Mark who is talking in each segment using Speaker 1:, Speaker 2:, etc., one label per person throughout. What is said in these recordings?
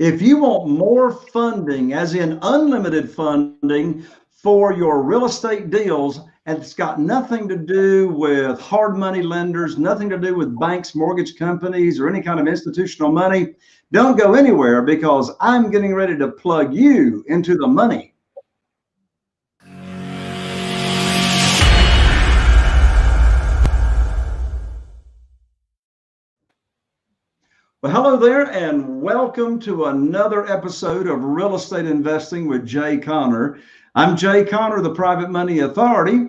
Speaker 1: If you want more funding, as in unlimited funding for your real estate deals, and it's got nothing to do with hard money lenders, nothing to do with banks, mortgage companies, or any kind of institutional money, don't go anywhere, because I'm getting ready to plug you into the money. Well, hello there, and welcome to another episode of Real Estate Investing with Jay Conner. I'm Jay Conner, the Private Money Authority,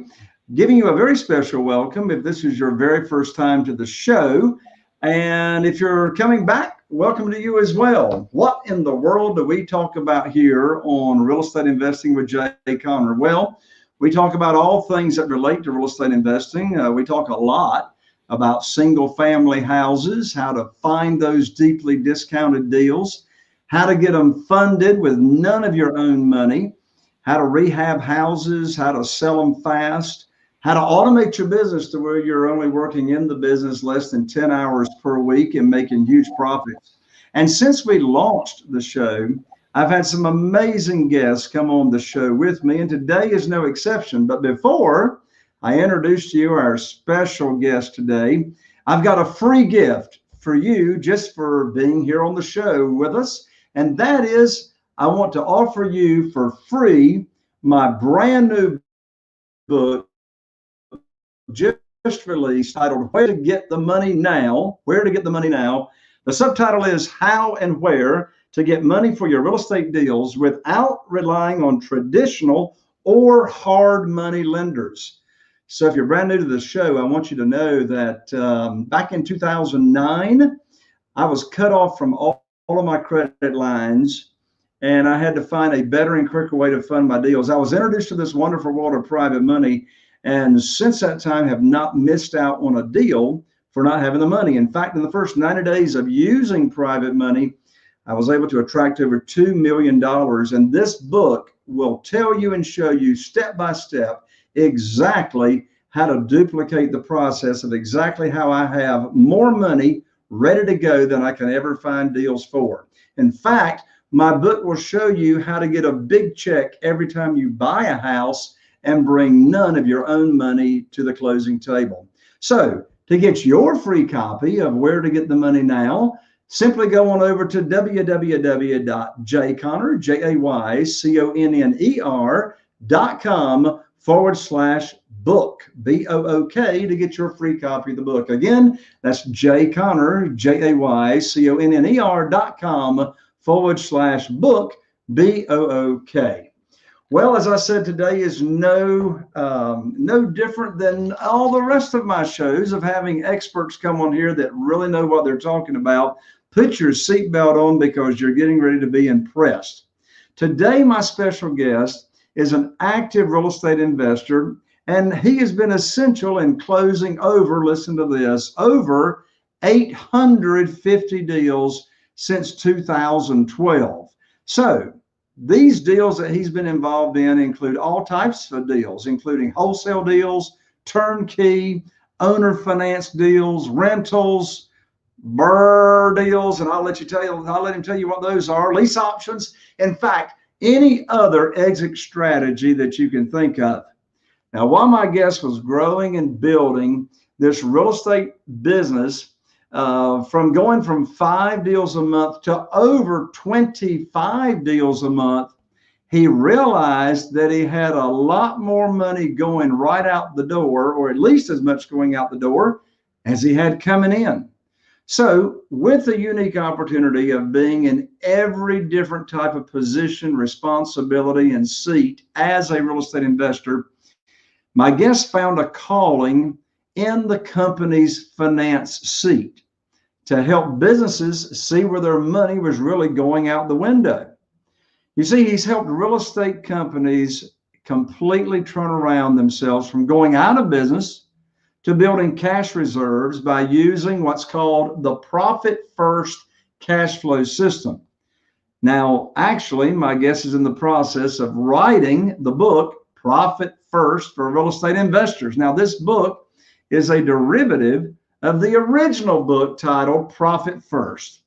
Speaker 1: giving you a very special welcome if this is your very first time to the show. And if you're coming back, welcome to you as well. What in the world do we talk about here on Real Estate Investing with Jay Conner? Well, we talk about all things that relate to real estate investing. We talk a lot about single family houses, how to find those deeply discounted deals, how to get them funded with none of your own money, how to rehab houses, how to sell them fast, how to automate your business to where you're only working in the business less than 10 hours per week and making huge profits. And since we launched the show, I've had some amazing guests come on the show with me, and today is no exception. But before I introduce to you our special guest today, I've got a free gift for you just for being here on the show with us. And that is, I want to offer you for free my brand new book, just released, titled Where to Get the Money Now. Where to Get the Money Now. The subtitle is How and Where to Get Money for Your Real Estate Deals Without Relying on Traditional or Hard Money Lenders. So if you're brand new to the show, I want you to know that back in 2009, I was cut off from all of my credit lines, and I had to find a better and quicker way to fund my deals. I was introduced to this wonderful world of private money, and since that time have not missed out on a deal for not having the money. In fact, in the first 90 days of using private money, I was able to attract over $2 million. And this book will tell you and show you step by step exactly how to duplicate the process of exactly how I have more money ready to go than I can ever find deals for. In fact, my book will show you how to get a big check every time you buy a house and bring none of your own money to the closing table. So to get your free copy of Where to Get the Money Now, simply go on over to www.jayconner.com/book, B-O-O-K, to get your free copy of the book. Again, that's jayconner, jayconner.com/book, B-O-O-K. Well, as I said, today is no different than all the rest of my shows of having experts come on here that really know what they're talking about. Put your seatbelt on, because you're getting ready to be impressed. Today, my special guest is an active real estate investor, and he has been essential in closing over, listen to this, over 850 deals since 2012. So these deals that he's been involved in include all types of deals, including wholesale deals, turnkey, owner finance deals, rentals, brrrr deals, and I'll let him tell you what those are, lease options. In fact, any other exit strategy that you can think of. Now, while my guest was growing and building this real estate business, from going from 5 deals a month to over 25 deals a month, he realized that he had a lot more money going right out the door, or at least as much going out the door as he had coming in. So with the unique opportunity of being in every different type of position, responsibility, and seat as a real estate investor, my guest found a calling in the company's finance seat to help businesses see where their money was really going out the window. You see, he's helped real estate companies completely turn around themselves from going out of business to building cash reserves by using what's called the Profit First cash flow system. Now, actually, my guest is in the process of writing the book, Profit First for Real Estate Investors. Now, this book is a derivative of the original book titled Profit First.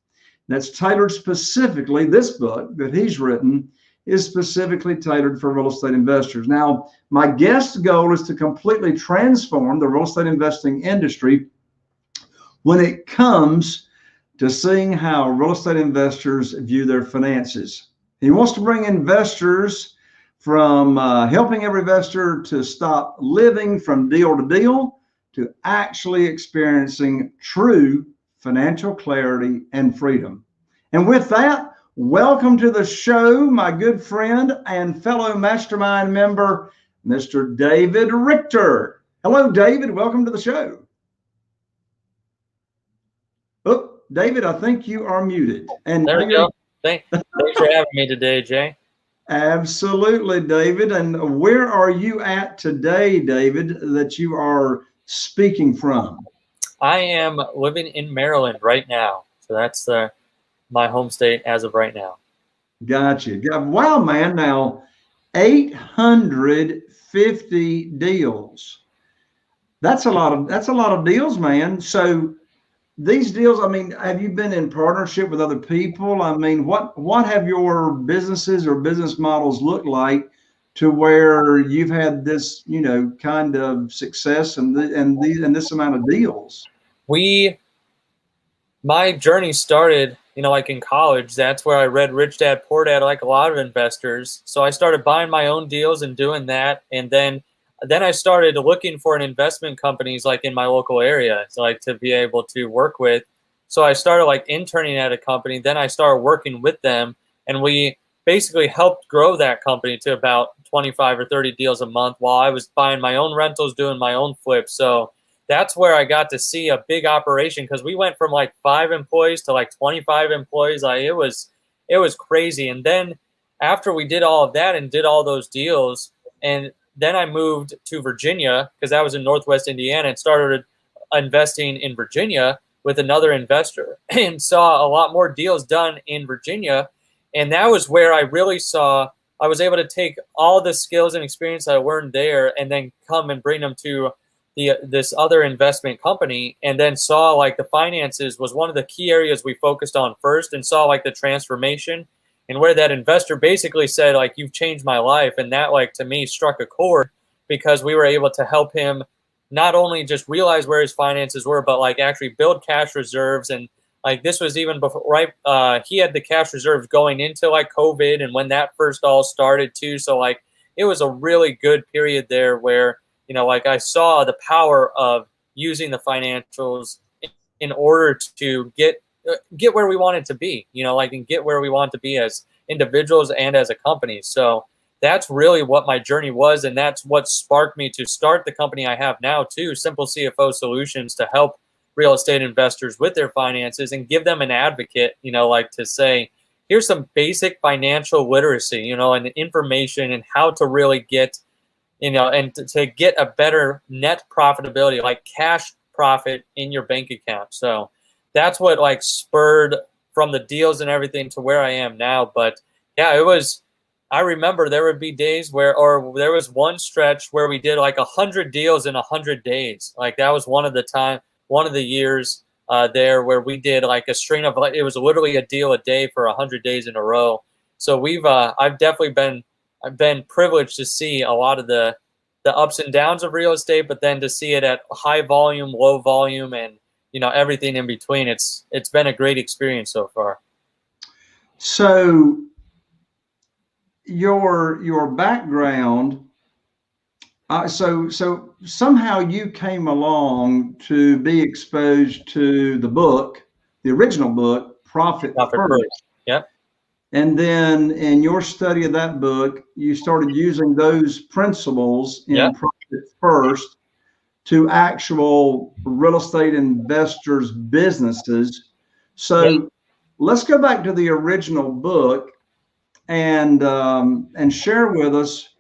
Speaker 1: that's tailored specifically. This book that he's written is specifically tailored for real estate investors. Now, my guest's goal is to completely transform the real estate investing industry when it comes to seeing how real estate investors view their finances. He wants to bring investors from helping every investor to stop living from deal to deal to actually experiencing true financial clarity and freedom. And with that, welcome to the show, my good friend and fellow mastermind member, Mr. David Richter. Hello, David. Welcome to the show. Oh, David, I think you are muted. And
Speaker 2: there we go. Thanks for having me today, Jay.
Speaker 1: Absolutely, David. And where are you at today, David, that you are speaking from?
Speaker 2: I am living in Maryland right now. So that's my home state as of right now.
Speaker 1: Gotcha. Wow, man. Now, 850 deals. That's a lot of deals, man. So these deals, I mean, have you been in partnership with other people? I mean, what have your businesses or business models look like to where you've had this, kind of success and this amount of deals?
Speaker 2: My journey started, like in college. That's where I read Rich Dad Poor Dad, like a lot of investors. So I started buying my own deals and doing that. And then I started looking for an investment companies like in my local area, so like to be able to work with. So I started like interning at a company. Then I started working with them, and we basically helped grow that company to about 25 or 30 deals a month while I was buying my own rentals, doing my own flips. So that's where I got to see a big operation, because we went from like 5 employees to like 25 employees. It was crazy. And then after we did all of that and did all those deals, and then I moved to Virginia, because that was in Northwest Indiana, and started investing in Virginia with another investor and saw a lot more deals done in Virginia. And that was where I really saw I was able to take all the skills and experience I learned there and then come and bring them to this other investment company, and then saw like the finances was one of the key areas we focused on first, and saw like the transformation. And where that investor basically said, like, you've changed my life. And that, like, to me struck a chord, because we were able to help him not only just realize where his finances were, but like actually build cash reserves. And like, this was even before, right? He had the cash reserves going into like COVID and when that first all started too. So like, it was a really good period there where, like I saw the power of using the financials in order to get where we wanted to be, and get where we want to be as individuals and as a company. So that's really what my journey was. And that's what sparked me to start the company I have now too, Simple CFO Solutions, to help real estate investors with their finances and give them an advocate, like to say, here's some basic financial literacy, and information and how to really get, and to get a better net profitability, like cash profit in your bank account. So that's what like spurred from the deals and everything to where I am now. But yeah, I remember there would be days there was one stretch where we did like 100 deals in 100 days. Like that was one of the years there where we did like a string of, it was literally a deal a day for 100 days in a row. So I've definitely been privileged to see a lot of the ups and downs of real estate, but then to see it at high volume, low volume, and everything in between. It's been a great experience so far.
Speaker 1: So your background, so somehow you came along to be exposed to the book, the original book, Profit First.
Speaker 2: Yep.
Speaker 1: And then in your study of that book, you started using those principles in Profit First to actual real estate investors' businesses. So let's go back to the original book and share with us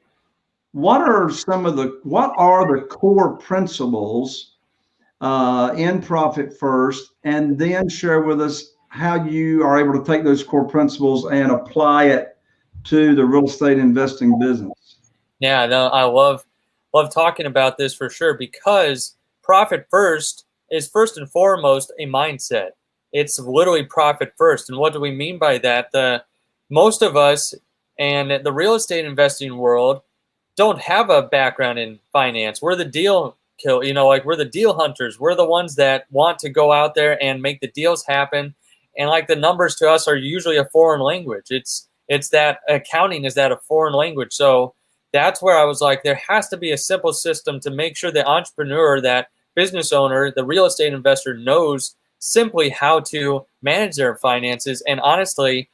Speaker 1: what are the core principles in Profit First, and then share with us how you are able to take those core principles and apply it to the real estate investing business.
Speaker 2: Yeah, no, I love talking about this for sure, because Profit First is first and foremost a mindset. it's literally profit first. And what do we mean by that? Most of us and the real estate investing world don't have a background in finance. We're the deal kill, like we're the deal hunters. We're the ones that want to go out there and make the deals happen. And like the numbers to us are usually a foreign language. It's that accounting is that a foreign language. So that's where I was like, there has to be a simple system to make sure the entrepreneur, that business owner, the real estate investor knows simply how to manage their finances. And honestly,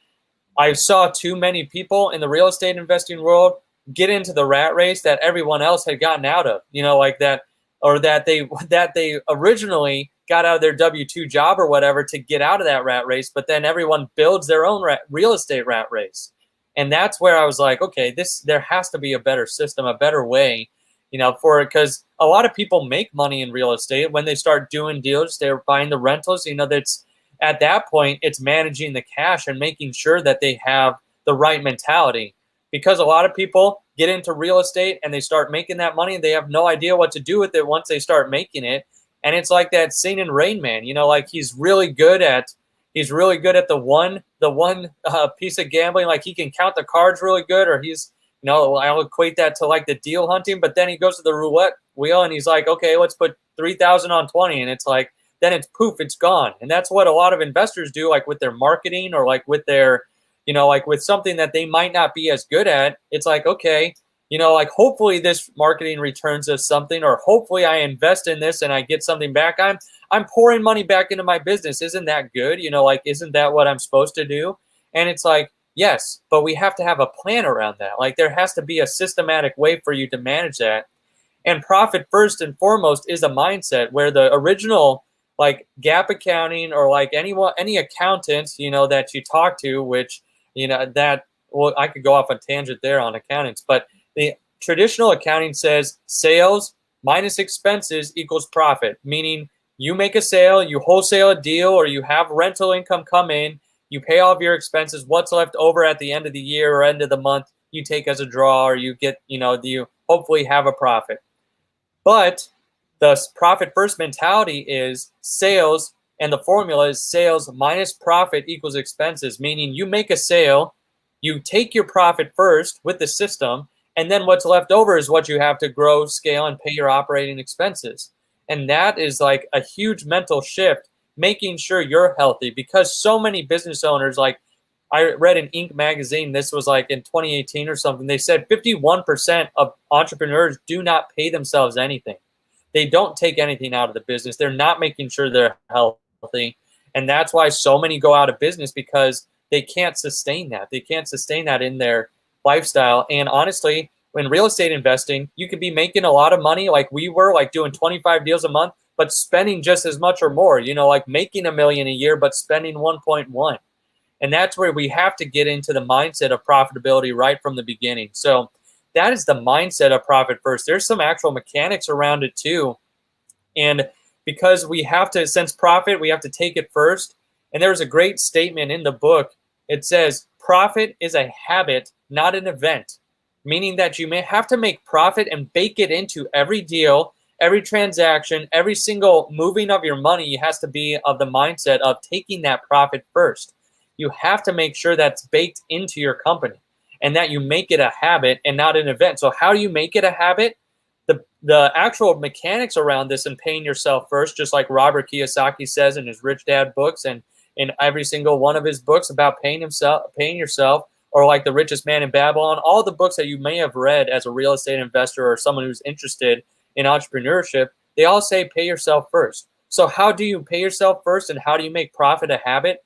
Speaker 2: I saw too many people in the real estate investing world get into the rat race that everyone else had gotten out of, like that, or that they originally got out of their W-2 job or whatever to get out of that rat race, but then everyone builds their own real estate rat race. And that's where I was like, okay, there has to be a better system, a better way, for it, because a lot of people make money in real estate when they start doing deals. They're buying the rentals, that's at that point, it's managing the cash and making sure that they have the right mentality. Because a lot of people get into real estate and they start making that money and they have no idea what to do with it once they start making it. And it's like that scene in Rain Man, like he's really good at the one piece of gambling. Like he can count the cards really good, or I'll equate that to like the deal hunting. But then he goes to the roulette wheel and he's like, okay, let's put 3,000 on 20, and it's like, then it's poof, it's gone. And that's what a lot of investors do, like with their marketing or like with their, like with something that they might not be as good at. It's like, okay, like hopefully this marketing returns us something, or hopefully I invest in this and I get something back. I'm pouring money back into my business. Isn't that good? Like, isn't that what I'm supposed to do? And it's like, yes, but we have to have a plan around that. Like there has to be a systematic way for you to manage that. And profit first and foremost is a mindset where the original like gap accounting, or like any accountant, that you talk to, which, I could go off on tangent there on accountants, but the traditional accounting says sales minus expenses equals profit, meaning you make a sale, you wholesale a deal, or you have rental income come in, you pay all of your expenses, what's left over at the end of the year or end of the month, you take as a draw, or you get, you hopefully have a profit. But the profit first mentality is sales, and the formula is sales minus profit equals expenses, meaning you make a sale, you take your profit first with the system, and then what's left over is what you have to grow, scale, and pay your operating expenses. And that is like a huge mental shift, making sure you're healthy, because so many business owners, like I read in Inc. magazine, this was like in 2018 or something, they said 51% of entrepreneurs do not pay themselves anything. They don't take anything out of the business. They're not making sure they're healthy. And that's why so many go out of business, because they can't sustain that. They can't sustain that in their lifestyle. And honestly, in real estate investing, you could be making a lot of money like we were, like doing 25 deals a month, but spending just as much or more, like making $1 million a year, but spending 1.1. And that's where we have to get into the mindset of profitability right from the beginning. So that is the mindset of profit first. There's some actual mechanics around it too. And because we have to, since profit, we have to take it first. And there was a great statement in the book. It says, profit is a habit, not an event. Meaning that you may have to make profit and bake it into every deal, every transaction, every single moving of your money has to be of the mindset of taking that profit first. You have to make sure that's baked into your company, and that you make it a habit and not an event. So how do you make it a habit? The actual mechanics around this and paying yourself first, just like Robert Kiyosaki says in his Rich Dad books and in every single one of his books about paying yourself, or like The Richest Man in Babylon, all the books that you may have read as a real estate investor or someone who's interested in entrepreneurship, they all say pay yourself first. So how do you pay yourself first, and how do you make profit a habit?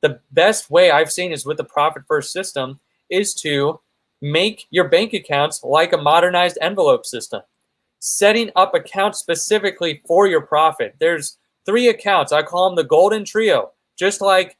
Speaker 2: The best way I've seen is with the profit first system is to make your bank accounts like a modernized envelope system. Setting up accounts specifically for your profit. There's 3 accounts. I call them the golden trio. Just like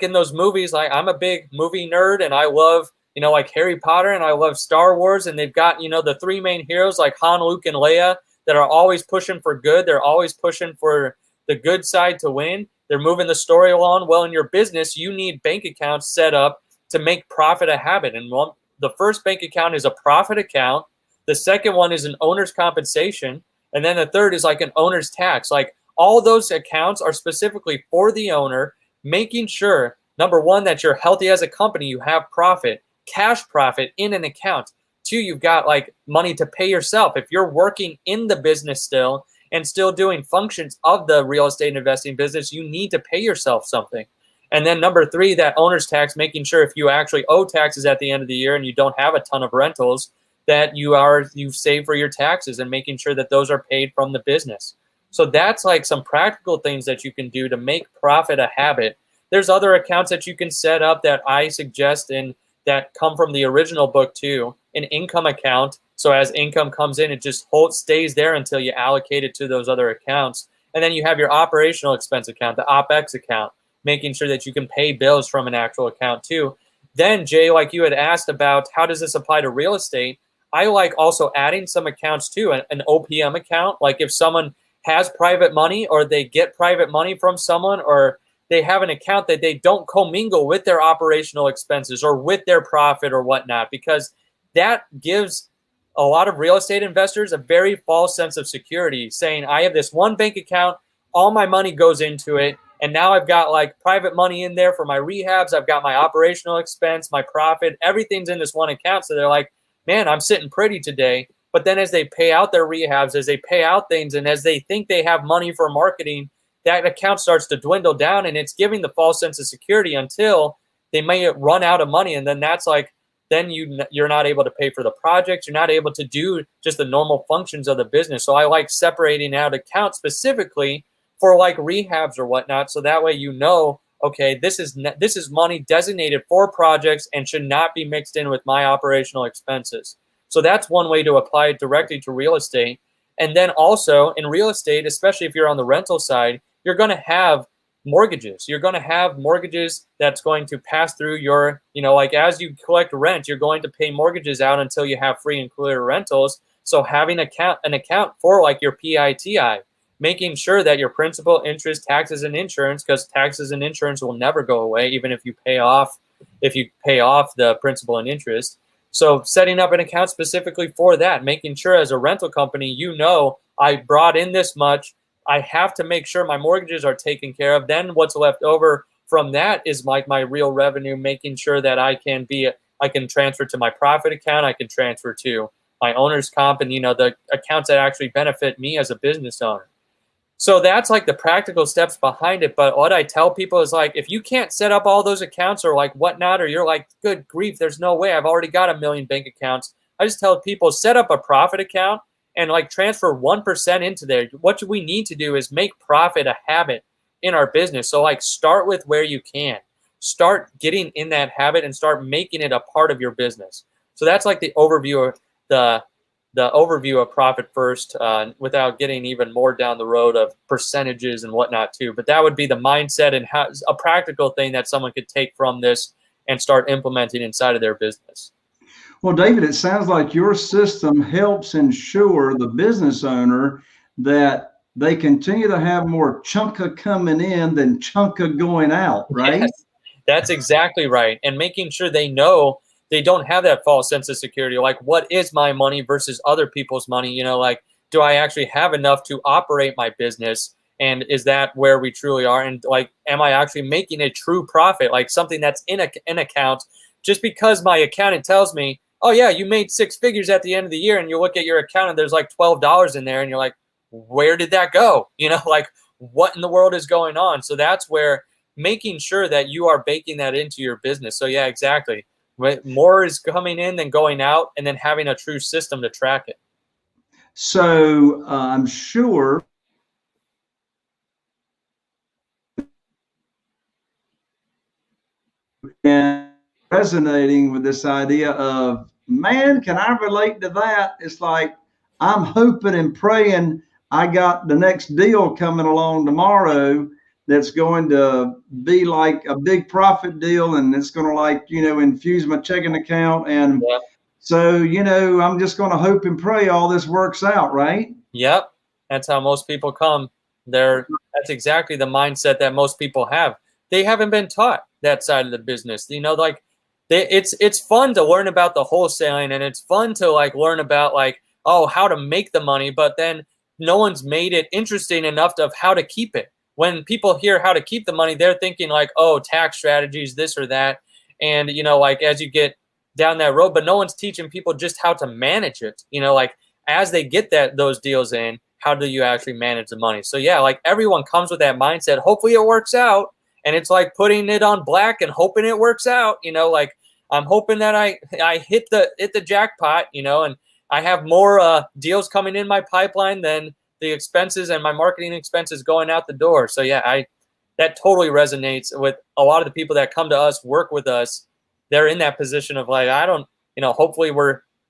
Speaker 2: in those movies, like I'm a big movie nerd and I love, like Harry Potter, and I love Star Wars, and they've got, the 3 main heroes like Han, Luke, and Leia that are always pushing for good. They're always pushing for the good side to win. They're moving the story along. Well, in your business, you need bank accounts set up to make profit a habit. And the first bank account is a profit account. The second one is an owner's compensation. And then the third is like an owner's tax. Like all those accounts are specifically for the owner. making sure, number one, that you're healthy as a company, you have profit, cash profit in an account. Two, you've got like money to pay yourself. If you're working in the business still and still doing functions of the real estate investing business, you need to pay yourself something. And then number three, that owner's tax, making sure if you actually owe taxes at the end of the year and you don't have a ton of rentals, that you save for your taxes and making sure that those are paid from the business. So that's like some practical things that you can do to make profit a habit. There's other accounts that you can set up that I suggest and that come from the original book too. An income account. So as income comes in, it just stays there until you allocate it to those other accounts. And then you have your operational expense account, the OPEX account, making sure that you can pay bills from an actual account too. Then Jay, like you had asked about how does this apply to real estate? I like also adding some accounts too, an OPM account. Like if someone has private money or they get private money from someone, or they have an account that they don't commingle with their operational expenses or with their profit or whatnot, because that gives a lot of real estate investors a very false sense of security, saying I have this one bank account, all my money goes into it, and now I've got like private money in there for my rehabs, I've got my operational expense, my profit, everything's in this one account. So they're like, man, I'm sitting pretty today. But then as they pay out their rehabs, as they pay out things, and as they think they have money for marketing, that account starts to dwindle down, and it's giving the false sense of security until they may run out of money. And then that's like, then you're not able to pay for the projects. You're not able to do just the normal functions of the business. So I like separating out accounts specifically for like rehabs or whatnot. So that way, you know, okay, this is money designated for projects and should not be mixed in with my operational expenses. So that's one way to apply it directly to real estate. And then also in real estate, especially if you're on the rental side, you're going to have mortgages. You're going to have mortgages that's going to pass through your, like as you collect rent, you're going to pay mortgages out until you have free and clear rentals. So having an account for like your PITI, making sure that your principal, interest, taxes, and insurance, because taxes and insurance will never go away, even if you pay off the principal and interest. So setting up an account specifically for that, making sure as a rental company, I brought in this much. I have to make sure my mortgages are taken care of. Then what's left over from that is like my real revenue, making sure that I can transfer to my profit account. I can transfer to my owner's comp and, the accounts that actually benefit me as a business owner. So that's like the practical steps behind it. But what I tell people is like, if you can't set up all those accounts or like whatnot, or you're like, good grief, there's no way, I've already got 1 million bank accounts. I just tell people, set up a profit account and like transfer 1% into there. What we need to do is make profit a habit in our business. So like start with where you can. Start getting in that habit and start making it a part of your business. So that's like the overview of the overview of profit first, without getting even more down the road of percentages and whatnot too. But that would be the mindset and a practical thing that someone could take from this and start implementing inside of their business.
Speaker 1: Well, David, it sounds like your system helps ensure the business owner that they continue to have more chunka coming in than chunka going out, right?
Speaker 2: Yes, that's exactly right. And making sure they know they don't have that false sense of security. Like, what is my money versus other people's money? Like, do I actually have enough to operate my business? And is that where we truly are? And like, am I actually making a true profit? Like something that's in an account, just because my accountant tells me, oh yeah, you made 6 figures at the end of the year, and you look at your account and there's like $12 in there, and you're like, where did that go? Like what in the world is going on? So that's where making sure that you are baking that into your business. So yeah, exactly. More is coming in than going out, and then having a true system to track it.
Speaker 1: So I'm sure and resonating with this idea of, man, can I relate to that? It's like, I'm hoping and praying I got the next deal coming along tomorrow that's going to be like a big profit deal, and it's going to like, infuse my checking account. And
Speaker 2: yeah.
Speaker 1: So, I'm just going to hope and pray all this works out, right?
Speaker 2: Yep. That's how most people come. That's exactly the mindset that most people have. They haven't been taught that side of the business. It's fun to learn about the wholesaling, and it's fun to like learn about like, how to make the money, but then no one's made it interesting enough of how to keep it. when people hear how to keep the money, they're thinking like, oh, tax strategies, this or that. And, you know, like as you get down that road, but no one's teaching people just how to manage it. You know, like as they get those deals in, how do you actually manage the money? So yeah, like everyone comes with that mindset. Hopefully it works out. And it's like putting it on black and hoping it works out. You know, like I'm hoping that I hit the jackpot, you know, and I have more deals coming in my pipeline than the expenses and my marketing expenses going out the door. So yeah, that totally resonates with a lot of the people that come to us, work with us. They're in that position of like, I don't, you know, hopefully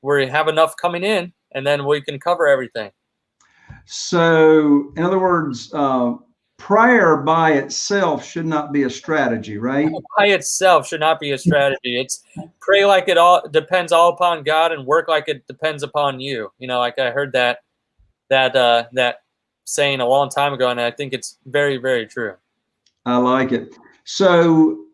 Speaker 2: we have enough coming in and then we can cover everything.
Speaker 1: So in other words, prayer by itself should not be a strategy, right?
Speaker 2: By itself should not be a strategy. It's pray like it all depends all upon God and work like it depends upon you. You know, like I heard that saying a long time ago, and I think it's very, very true.
Speaker 1: I like it. So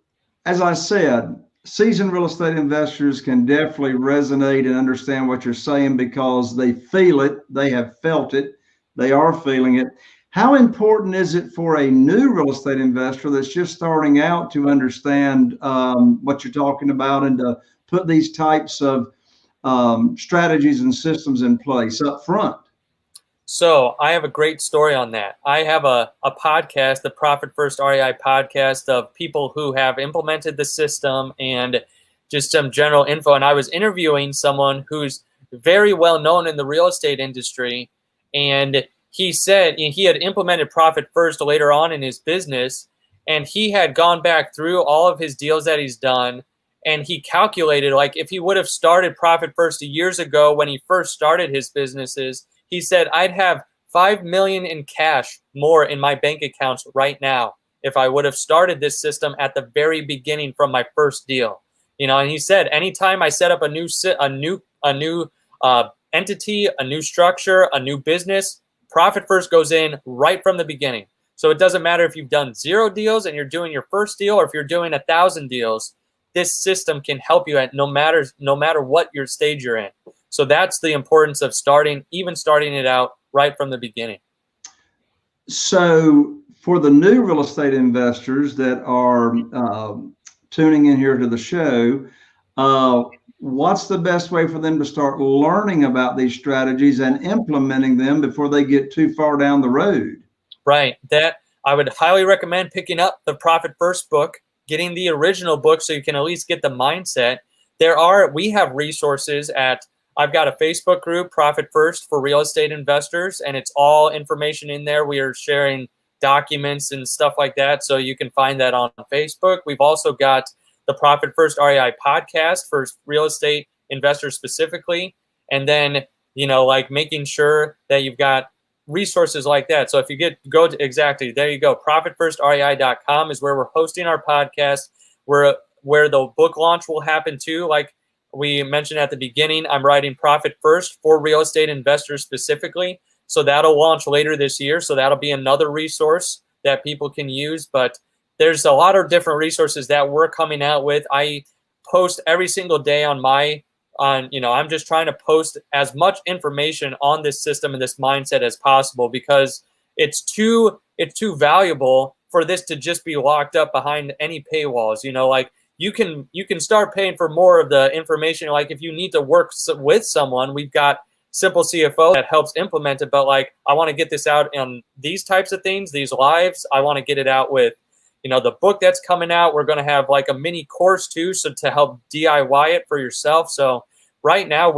Speaker 1: as I said, seasoned real estate investors can definitely resonate and understand what you're saying because they feel it, they have felt it, they are feeling it. How important is it for a new real estate investor that's just starting out to understand what you're talking about and to put these types of strategies and systems in place up front?
Speaker 2: So I have a great story on that. I have a podcast, the Profit First REI podcast, of people who have implemented the system and just some general info. And I was interviewing someone who's very well known in the real estate industry. And he said he had implemented Profit First later on in his business. And he had gone back through all of his deals that he's done. And he calculated, like, if he would have started Profit First years ago when he first started his businesses, he said, I'd have $5 million in cash more in my bank accounts right now if I would have started this system at the very beginning from my first deal. You know, and he said, anytime I set up a new entity, a new structure, a new business, Profit First goes in right from the beginning. So it doesn't matter if you've done 0 deals and you're doing your first deal, or if you're doing 1,000 deals. This system can help you at no matter what your stage you're in. So that's the importance of starting it out right from the beginning.
Speaker 1: So for the new real estate investors that are tuning in here to the show, what's the best way for them to start learning about these strategies and implementing them before they get too far down the road?
Speaker 2: Right. That I would highly recommend picking up the Profit First book, getting the original book so you can at least get the mindset. We have resources I've got a Facebook group, Profit First for real estate investors, and it's all information in there. We are sharing documents and stuff like that, so you can find that on Facebook. We've also got the Profit First REI podcast for real estate investors specifically, and then, you know, like making sure that you've got resources like that. So if you exactly, there you go. ProfitFirstREI.com is where we're hosting our podcast, where the book launch will happen too. Like we mentioned at the beginning, I'm writing Profit First for real estate investors specifically. So that'll launch later this year. So that'll be another resource that people can use. But there's a lot of different resources that we're coming out with. I post every single day I'm just trying to post as much information on this system and this mindset as possible, because it's too valuable for this to just be locked up behind any paywalls. You know, like you can start paying for more of the information. Like if you need to work with someone, we've got Simple CFO that helps implement it. But like, I want to get this out on these types of things, these lives. I want to get it out with, you know, the book that's coming out. We're going to have like a mini course too, so to help DIY it for yourself. So right now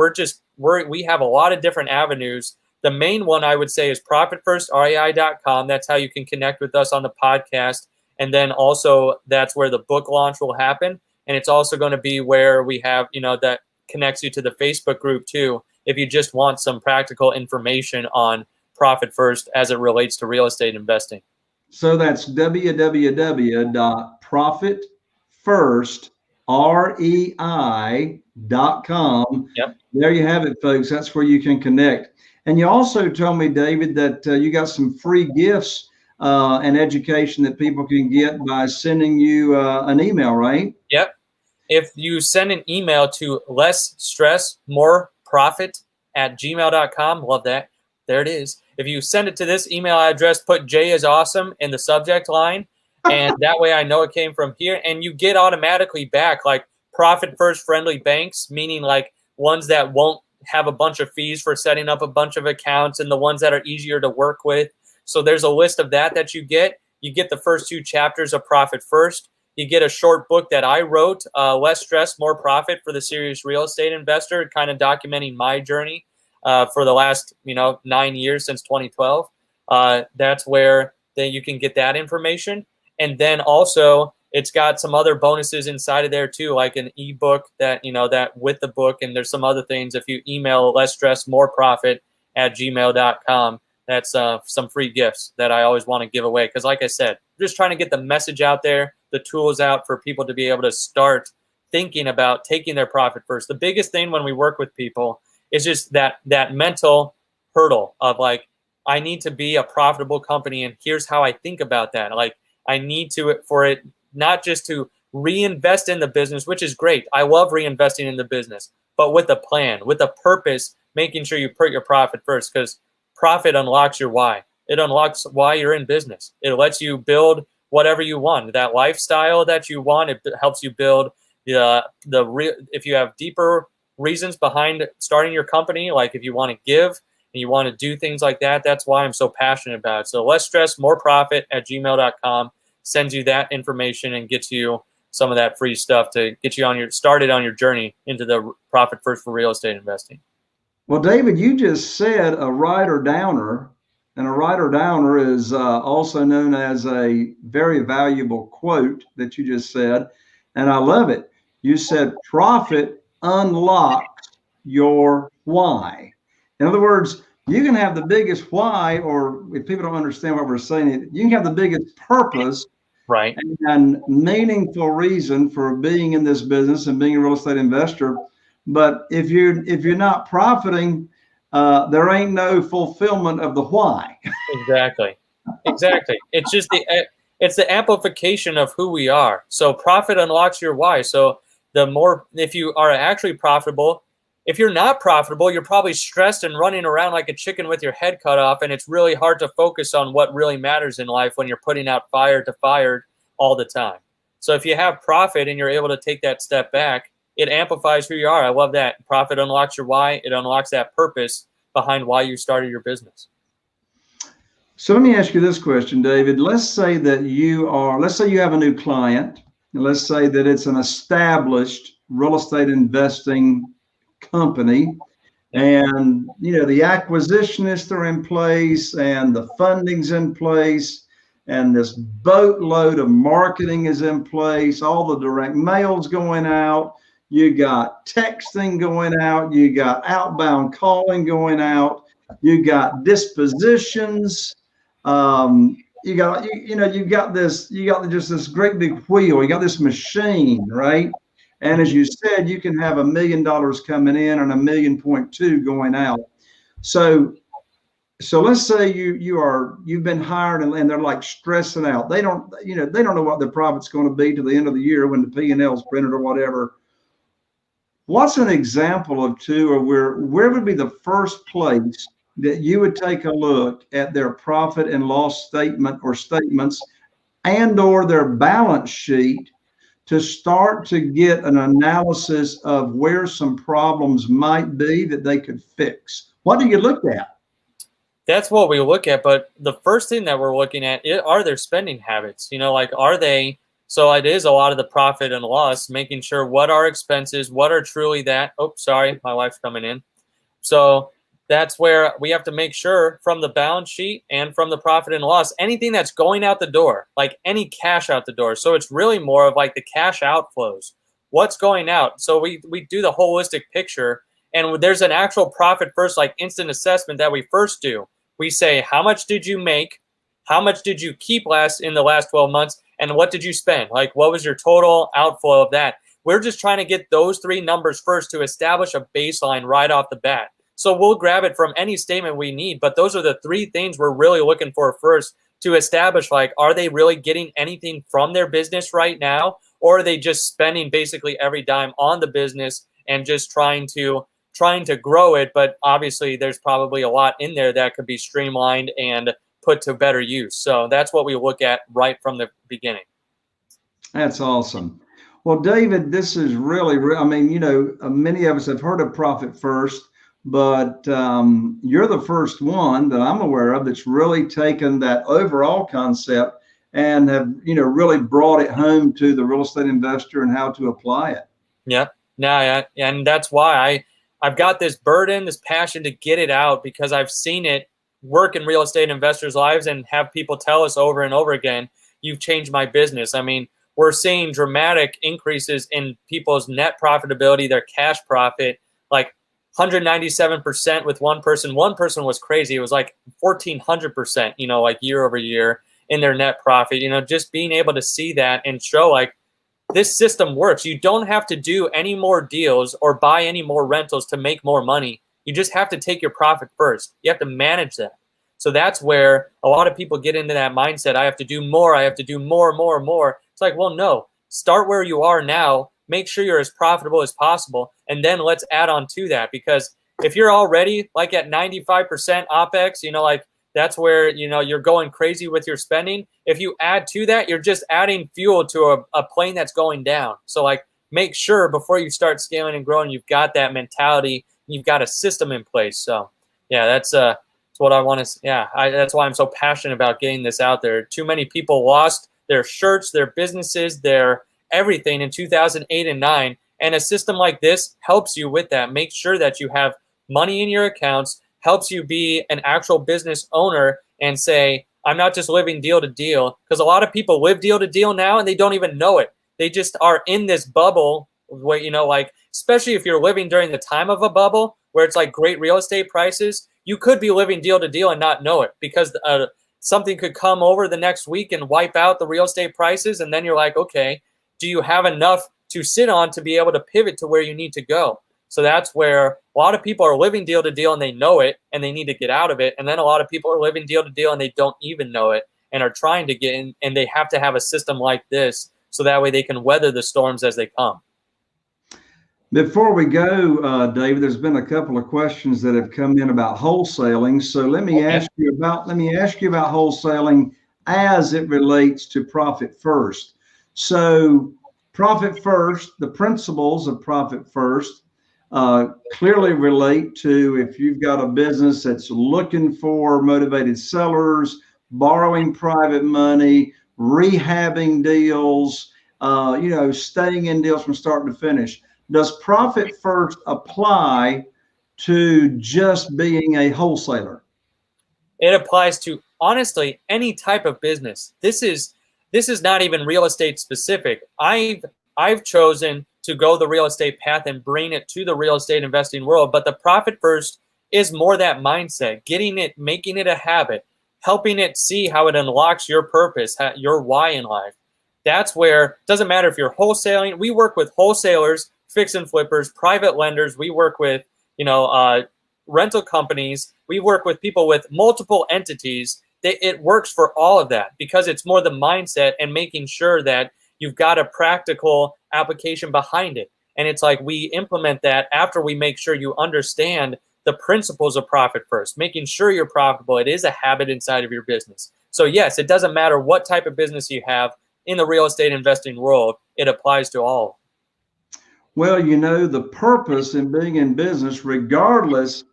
Speaker 2: we have a lot of different avenues. The main one I would say is ProfitFirstREI.com. That's how you can connect with us on the podcast. And then also that's where the book launch will happen. And it's also going to be where we have, you know, that connects you to the Facebook group too, if you just want some practical information on Profit First as it relates to real estate investing.
Speaker 1: So that's www.profitfirstrei.com.
Speaker 2: Yep.
Speaker 1: There you have it, folks. That's where you can connect. And you also told me, David, that you got some free gifts and education that people can get by sending you an email, right?
Speaker 2: Yep. If you send an email to LessStressMoreProfit@gmail.com, love that, there it is. If you send it to this email address, put Jay is awesome in the subject line, and that way I know it came from here. And you get automatically back like profit first friendly banks, meaning like ones that won't have a bunch of fees for setting up a bunch of accounts, and the ones that are easier to work with. So there's a list of that you get. You get the first 2 chapters of Profit First. You get a short book that I wrote, Less Stress, More Profit for the Serious Real Estate Investor, kind of documenting my journey for the last 9 years since 2012. That's where you can get that information. And then also it's got some other bonuses inside of there too, like an ebook that, that with the book. And there's some other things. If you email LessStressMoreProfit@gmail.com, that's some free gifts that I always want to give away. Because like I said, I'm just trying to get the message out there, the tools out for people to be able to start thinking about taking their profit first. The biggest thing when we work with people is just that mental hurdle of like, I need to be a profitable company, and here's how I think about that. Like, I need to, for it, not just to reinvest in the business, which is great. I love reinvesting in the business, but with a plan, with a purpose, making sure you put your profit first, because profit unlocks your why. It unlocks why you're in business. It lets you build whatever you want, that lifestyle that you want. It helps you build if you have deeper reasons behind starting your company, like if you want to give and you want to do things like that, that's why I'm so passionate about it. So LessStressMoreProfit@gmail.com sends you that information and gets you some of that free stuff to get you started on your journey into the profit first for real estate investing.
Speaker 1: Well, David, you just said a writer downer, and a writer downer is also known as a very valuable quote that you just said, and I love it. You said profit unlocks your why. In other words, you can have the biggest why, or if people don't understand what we're saying, you can have the biggest purpose,
Speaker 2: right,
Speaker 1: and meaningful reason for being in this business and being a real estate investor. But if you're not profiting, there ain't no fulfillment of the why.
Speaker 2: Exactly. It's just it's the amplification of who we are. So profit unlocks your why. So the more, if you are actually profitable, if you're not profitable, you're probably stressed and running around like a chicken with your head cut off, and it's really hard to focus on what really matters in life when you're putting out fire to fire all the time. So if you have profit and you're able to take that step back, it amplifies who you are. I love that. Profit unlocks your why. It unlocks that purpose behind why you started your business.
Speaker 1: So let me ask you this question, David. Let's say you have a new client, and let's say that it's an established real estate investing company, and the acquisitionists are in place and the funding's in place and this boatload of marketing is in place, all the direct mail's going out, you got texting going out, you got outbound calling going out, you got dispositions, you got just this great big wheel, you got this machine, right? And as you said, you can have $1 million coming in and $1.2 million going out. So let's say you've been hired and they're like stressing out. They don't know what their profit's going to be to the end of the year when the P&L is printed or whatever. What's an example of two, or where would be the first place that you would take a look at their profit and loss statement or statements and or their balance sheet to start to get an analysis of where some problems might be that they could fix? What do you look at?
Speaker 2: That's what we look at. But the first thing that we're looking at are their spending habits. Are they? So it is a lot of the profit and loss, making sure what are expenses, what are truly that. Oh, sorry, my wife's coming in. So that's where we have to make sure from the balance sheet and from the profit and loss, anything that's going out the door, like any cash out the door. So it's really more of like the cash outflows, what's going out. So we do the holistic picture, and there's an actual profit first, like instant assessment that we first do. We say, how much did you make? How much did you keep in the last 12 months? And what did you spend? Like, what was your total outflow of that? We're just trying to get those 3 numbers first to establish a baseline right off the bat. So we'll grab it from any statement we need, but those are the 3 things we're really looking for first to establish, like, are they really getting anything from their business right now? Or are they just spending basically every dime on the business and just trying to trying to grow it, but obviously there's probably a lot in there that could be streamlined and put to better use. So that's what we look at right from the beginning.
Speaker 1: That's awesome. Well, David, this is really, I mean, you know, many of us have heard of Profit First, but you're the first one that I'm aware of that's really taken that overall concept and have, you know, really brought it home to the real estate investor and how to apply it.
Speaker 2: Yeah. Yeah. And that's why I've got this burden, this passion to get it out, because I've seen it work in real estate investors' lives and have people tell us over and over again, you've changed my business. I mean, we're seeing dramatic increases in people's net profitability, their cash profit, like 197% with one person. One person was crazy. It was like 1,400%, you know, like year over year in their net profit. You know, just being able to see that and show like this system works. You don't have to do any more deals or buy any more rentals to make more money. You just have to take your profit first. You have to manage that. So that's where a lot of people get into that mindset. I have to do more. I have to do more. It's like, well, no, start where you are now. Make sure you're as profitable as possible. And then let's add on to that. Because if you're already like at 95% OPEX, you know, like that's where, you know, you're going crazy with your spending. If you add to that, you're just adding fuel to a plane that's going down. So like make sure before you start scaling and growing, you've got that mentality. You've got a system in place. So yeah, that's what I want to. Yeah, that's why I'm so passionate about getting this out there. Too many people lost their shirts, their businesses, their everything in 2008 and 9. And a system like this helps you with that. Make sure that you have money in your accounts, helps you be an actual business owner and say, I'm not just living deal to deal. Because a lot of people live deal to deal now and they don't even know it. They just are in this bubble where, you know, like, especially if you're living during the time of a bubble where it's like great real estate prices, you could be living deal to deal and not know it, because something could come over the next week and wipe out the real estate prices. And then you're like, okay, do you have enough to sit on to be able to pivot to where you need to go? So that's where a lot of people are living deal to deal and they know it and they need to get out of it. And then a lot of people are living deal to deal and they don't even know it and are trying to get in, and they have to have a system like this so that way they can weather the storms as they come.
Speaker 1: Before we go, David, there's been a couple of questions that have come in about wholesaling. So let me ask you about wholesaling as it relates to Profit First. So Profit First, the principles of Profit First clearly relate to if you've got a business that's looking for motivated sellers, borrowing private money, rehabbing deals, you know, staying in deals from start to finish. Does Profit First apply to just being a wholesaler?
Speaker 2: It applies to honestly any type of business. This is not even real estate specific. I've chosen to go the real estate path and bring it to the real estate investing world. But the Profit First is more that mindset, getting it, making it a habit, helping it see how it unlocks your purpose, your why in life. That's where it doesn't matter if you're wholesaling. We work with wholesalers, fix and flippers, private lenders. We work with, you know, rental companies. We work with people with multiple entities. It works for all of that because it's more the mindset and making sure that you've got a practical application behind it. And it's like we implement that after we make sure you understand the principles of Profit First, making sure you're profitable. It is a habit inside of your business. So yes, it doesn't matter what type of business you have in the real estate investing world, it applies to all.
Speaker 1: Well, you know, the purpose in being in business, regardless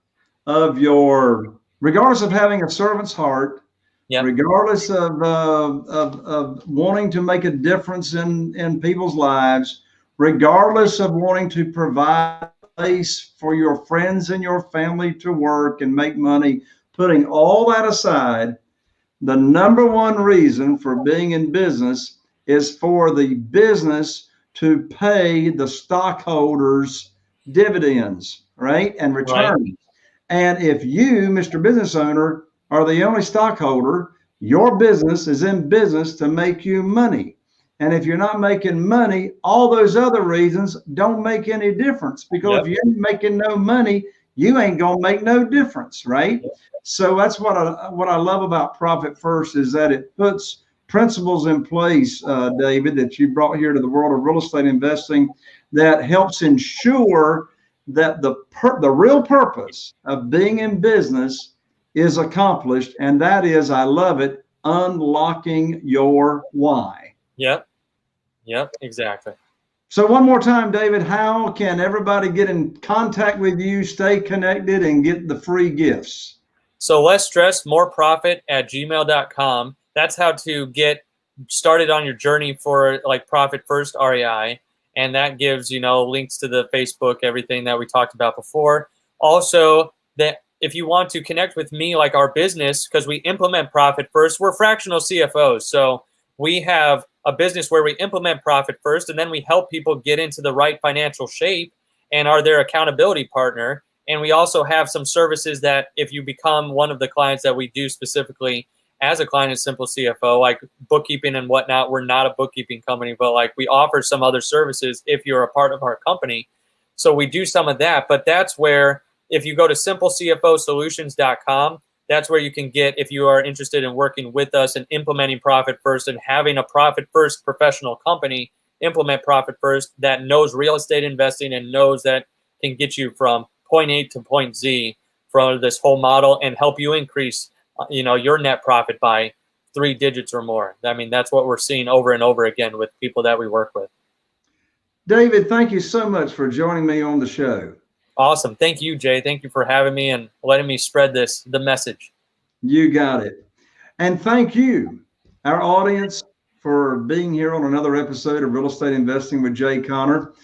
Speaker 1: of having a servant's heart,
Speaker 2: yep,
Speaker 1: regardless of wanting to make a difference in people's lives, regardless of wanting to provide a place for your friends and your family to work and make money, putting all that aside, the number one reason for being in business is for the business to pay the stockholders dividends, right? And returns. Right. And if you, Mr. Business Owner, are the only stockholder, your business is in business to make you money. And if you're not making money, all those other reasons don't make any difference, because if you ain't making no money, you ain't gonna make no difference, right? So that's what I love about Profit First, is that it puts principles in place, David, that you brought here to the world of real estate investing that helps ensure that the real purpose of being in business is accomplished, and that is, I love it, unlocking your why.
Speaker 2: Yep, exactly.
Speaker 1: So one more time, David, how can everybody get in contact with you, stay connected, and get the free gifts?
Speaker 2: So LessStressMoreProfit@gmail.com. That's how to get started on your journey for like Profit First REI. And that gives, links to the Facebook, everything that we talked about before. Also, that if you want to connect with me, like our business, because we implement Profit First, we're fractional CFOs. So we have a business where we implement Profit First, and then we help people get into the right financial shape and are their accountability partner. And we also have some services that if you become one of the clients that we do specifically as a client of Simple CFO, like bookkeeping and whatnot, we're not a bookkeeping company, but like we offer some other services if you're a part of our company. So we do some of that, but that's where, if you go to simplecfosolutions.com, that's where you can get, if you are interested in working with us and implementing Profit First and having a Profit First professional company implement Profit First that knows real estate investing and knows that can get you from point A to point Z from this whole model and help you increase your net profit by 3 digits or more. I mean, that's what we're seeing over and over again with people that we work with.
Speaker 1: David, thank you so much for joining me on the show.
Speaker 2: Awesome. Thank you, Jay. Thank you for having me and letting me spread the message.
Speaker 1: You got it. And thank you, our audience, for being here on another episode of Real Estate Investing with Jay Conner.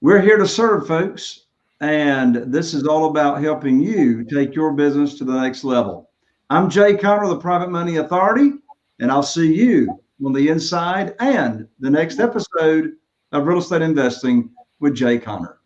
Speaker 1: We're here to serve, folks, and this is all about helping you take your business to the next level. I'm Jay Conner, the Private Money Authority, and I'll see you on the inside and the next episode of Real Estate Investing with Jay Conner.